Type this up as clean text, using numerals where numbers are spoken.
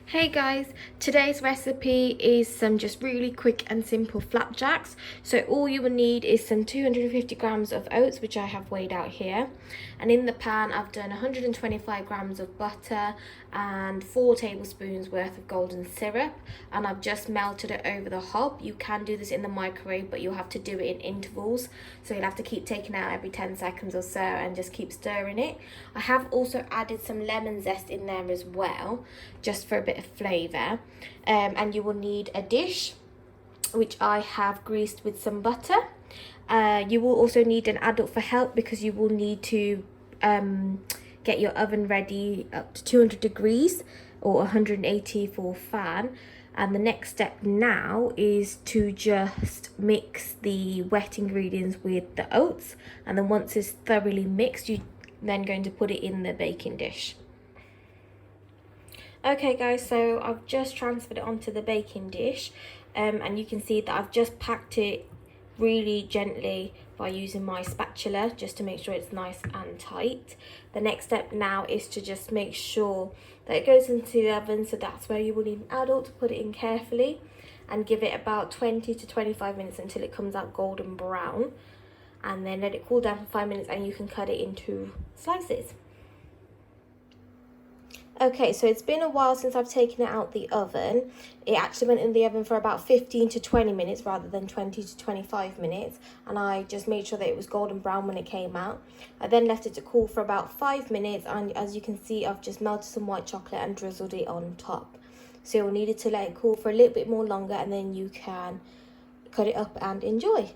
Hey guys, today's recipe is some just really quick and simple flapjacks. So all you will need is some 250 grams of oats, which I have weighed out here. And in the pan I've done 125 grams of butter and 4 tablespoons worth of golden syrup. And I've just melted it over the hob. You can do this in the microwave, but you'll have to do it in intervals. So you'll have to keep taking out every 10 seconds or so and just keep stirring it. I have also added some lemon zest in there as well, just for a bit of flavour. And you will need a dish, which I have greased with some butter. You will also need an adult for help, because you will need to get your oven ready up to 200 degrees or 180 for fan. And the next step now is to just mix the wet ingredients with the oats, and then once it's thoroughly mixed, you're then going to put it in the baking dish. Okay guys, so I've just transferred it onto the baking dish, and you can see that I've just packed it really gently by using my spatula, just to make sure it's nice and tight. The next step now is to just make sure that it goes into the oven, so that's where you will need an adult to put it in carefully, and give it about 20 to 25 minutes until it comes out golden brown, and then let it cool down for 5 minutes and you can cut it into slices. Okay, so it's been a while since I've taken it out the oven. It actually went in the oven for about 15 to 20 minutes rather than 20 to 25 minutes. And I just made sure that it was golden brown when it came out. I then left it to cool for about 5 minutes. And as you can see, I've just melted some white chocolate and drizzled it on top. So you'll need to let it cool for a little bit more longer, and then you can cut it up and enjoy.